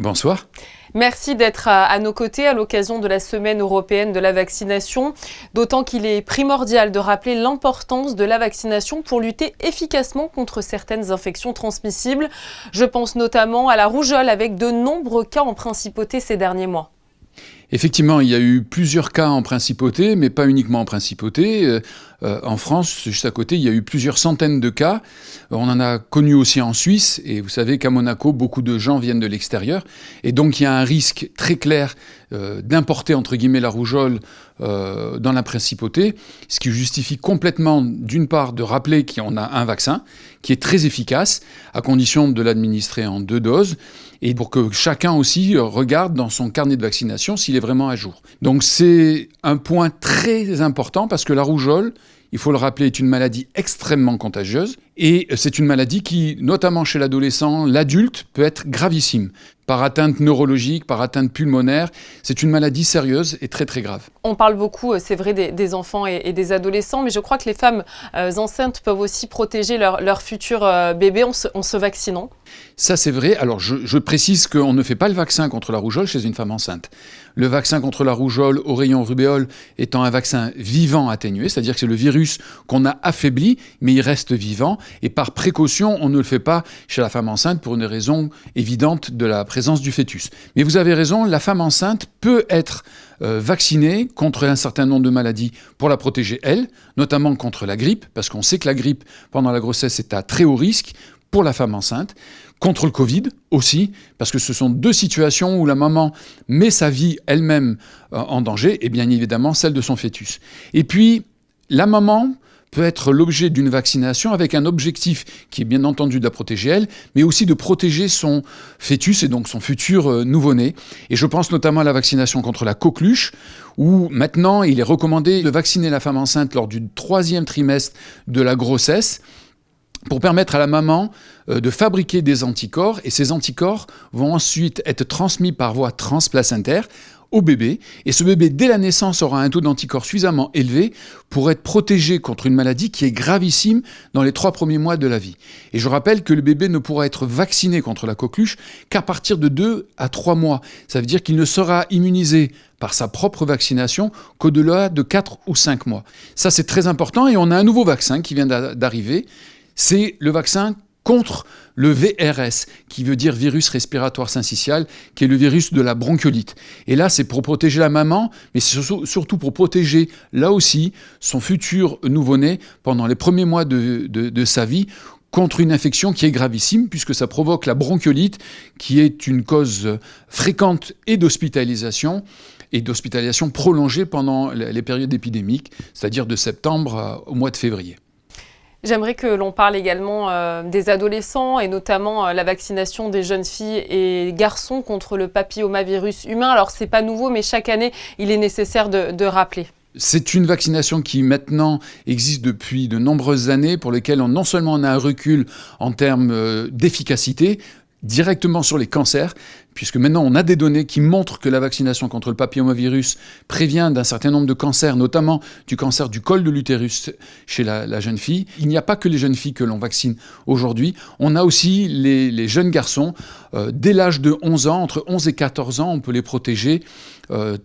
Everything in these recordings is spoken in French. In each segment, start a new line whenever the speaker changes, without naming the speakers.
Bonsoir.
Merci d'être à nos côtés à l'occasion de la Semaine européenne de la vaccination, d'autant qu'il est primordial de rappeler l'importance de la vaccination pour lutter efficacement contre certaines infections transmissibles. Je pense notamment à la rougeole avec de nombreux cas en principauté ces derniers mois.
Effectivement, il y a eu plusieurs cas en principauté, mais pas uniquement en principauté. En France, juste à côté, il y a eu plusieurs centaines de cas. On en a connu aussi en Suisse, et vous savez qu'à Monaco, beaucoup de gens viennent de l'extérieur. Et donc, il y a un risque très clair d'importer, entre guillemets, la rougeole dans la principauté, ce qui justifie complètement, d'une part, de rappeler qu'on a un vaccin qui est très efficace, à condition de l'administrer en 2 doses, et pour que chacun aussi regarde dans son carnet de vaccination s'il est vraiment à jour. Donc c'est un point très important parce que la rougeole, il faut le rappeler, est une maladie extrêmement contagieuse et c'est une maladie qui, notamment chez l'adolescent, l'adulte, peut être gravissime. Par atteinte neurologique, par atteinte pulmonaire, c'est une maladie sérieuse et très très grave.
On parle beaucoup, c'est vrai, des enfants et des adolescents, mais je crois que les femmes enceintes peuvent aussi protéger leur futur bébé en se vaccinant.
Ça c'est vrai. Alors je précise qu'on ne fait pas le vaccin contre la rougeole chez une femme enceinte. Le vaccin contre la rougeole au rayon rubéole étant un vaccin vivant atténué, c'est-à-dire que c'est le virus qu'on a affaibli, mais il reste vivant. Et par précaution, on ne le fait pas chez la femme enceinte pour une raison évidente de la présence du fœtus. Mais vous avez raison, la femme enceinte peut être vaccinée contre un certain nombre de maladies pour la protéger, elle, notamment contre la grippe, parce qu'on sait que la grippe pendant la grossesse est à très haut risque pour la femme enceinte, contre le Covid aussi, parce que ce sont 2 situations où la maman met sa vie elle-même en danger, et bien évidemment celle de son fœtus. Et puis, la maman peut être l'objet d'une vaccination avec un objectif qui est bien entendu de la protéger elle, mais aussi de protéger son fœtus et donc son futur nouveau-né. Et je pense notamment à la vaccination contre la coqueluche, où maintenant il est recommandé de vacciner la femme enceinte lors du 3e trimestre de la grossesse, pour permettre à la maman de fabriquer des anticorps, et ces anticorps vont ensuite être transmis par voie transplacentaire au bébé, et ce bébé, dès la naissance, aura un taux d'anticorps suffisamment élevé pour être protégé contre une maladie qui est gravissime dans les 3 premiers mois de la vie. Et je rappelle que le bébé ne pourra être vacciné contre la coqueluche qu'à partir de 2 à 3 mois. Ça veut dire qu'il ne sera immunisé par sa propre vaccination qu'au-delà de 4 ou 5 mois. Ça, c'est très important, et on a un nouveau vaccin qui vient d'arriver. C'est le vaccin contre le VRS, qui veut dire virus respiratoire syncytial, qui est le virus de la bronchiolite. Et là, c'est pour protéger la maman, mais c'est surtout pour protéger, là aussi, son futur nouveau-né pendant les premiers mois de sa vie, contre une infection qui est gravissime, puisque ça provoque la bronchiolite, qui est une cause fréquente et d'hospitalisation prolongée pendant les périodes épidémiques, c'est-à-dire de septembre au mois de février.
J'aimerais que l'on parle également des adolescents et notamment la vaccination des jeunes filles et garçons contre le papillomavirus humain. Alors, c'est pas nouveau, mais chaque année, il est nécessaire de rappeler.
C'est une vaccination qui maintenant existe depuis de nombreuses années, pour lesquelles non seulement on a un recul en termes d'efficacité, directement sur les cancers, puisque maintenant on a des données qui montrent que la vaccination contre le papillomavirus prévient d'un certain nombre de cancers, notamment du cancer du col de l'utérus chez la jeune fille. Il n'y a pas que les jeunes filles que l'on vaccine aujourd'hui, on a aussi les jeunes garçons. Dès l'âge de 11 ans, entre 11 et 14 ans, on peut les protéger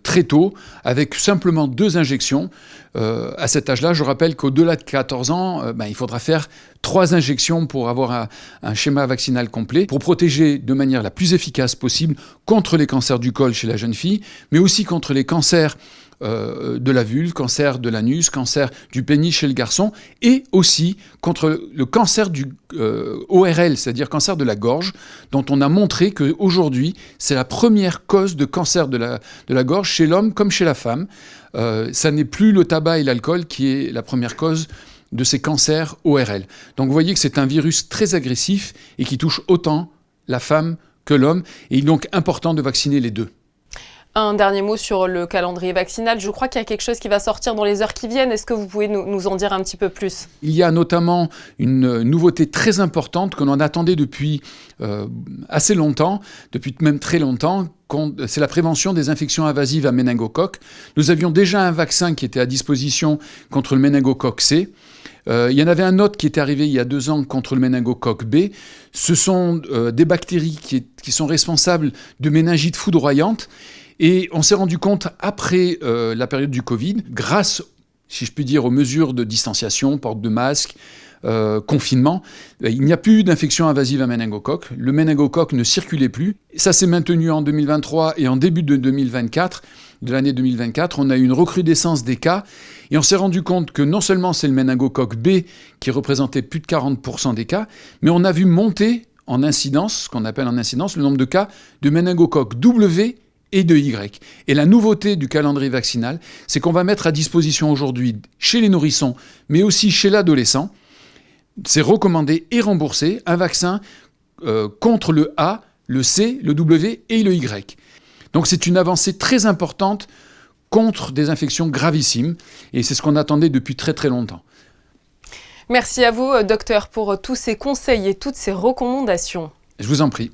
très tôt, avec simplement 2 injections. À cet âge-là, je rappelle qu'au-delà de 14 ans, il faudra faire 3 injections pour avoir un schéma vaccinal complet, pour protéger de manière la plus efficace possible contre les cancers du col chez la jeune fille, mais aussi contre les cancers de la vulve, cancer de l'anus, cancer du pénis chez le garçon, et aussi contre le cancer du ORL, c'est-à-dire cancer de la gorge, dont on a montré qu'aujourd'hui, c'est la première cause de cancer de la gorge chez l'homme comme chez la femme. Ça n'est plus le tabac et l'alcool qui est la première cause de ces cancers ORL. Donc vous voyez que c'est un virus très agressif et qui touche autant la femme que l'homme, et il est donc important de vacciner les 2.
Un dernier mot sur le calendrier vaccinal. Je crois qu'il y a quelque chose qui va sortir dans les heures qui viennent. Est-ce que vous pouvez nous en dire un petit peu plus ?
Il y a notamment une nouveauté très importante que l'on attendait depuis assez longtemps, depuis même très longtemps. C'est la prévention des infections invasives à méningocoque. Nous avions déjà un vaccin qui était à disposition contre le méningocoque C. Il y en avait un autre qui était arrivé il y a 2 ans contre le méningocoque B. Ce sont des bactéries qui sont responsables de méningites foudroyantes. Et on s'est rendu compte, après la période du Covid, grâce, si je puis dire, aux mesures de distanciation, porte de masque, confinement, il n'y a plus d'infection invasive à méningocoque. Le méningocoque ne circulait plus. Ça s'est maintenu en 2023 et en début de 2024, de l'année 2024, on a eu une recrudescence des cas et on s'est rendu compte que non seulement c'est le méningocoque B qui représentait plus de 40% des cas, mais on a vu monter en incidence, ce qu'on appelle en incidence, le nombre de cas de méningocoque W et de Y. Et la nouveauté du calendrier vaccinal, c'est qu'on va mettre à disposition aujourd'hui, chez les nourrissons, mais aussi chez l'adolescent, c'est recommandé et remboursé, un vaccin contre le A, le C, le W et le Y. Donc c'est une avancée très importante contre des infections gravissimes, et c'est ce qu'on attendait depuis très très longtemps.
Merci à vous, docteur, pour tous ces conseils et toutes ces recommandations.
Je vous en prie.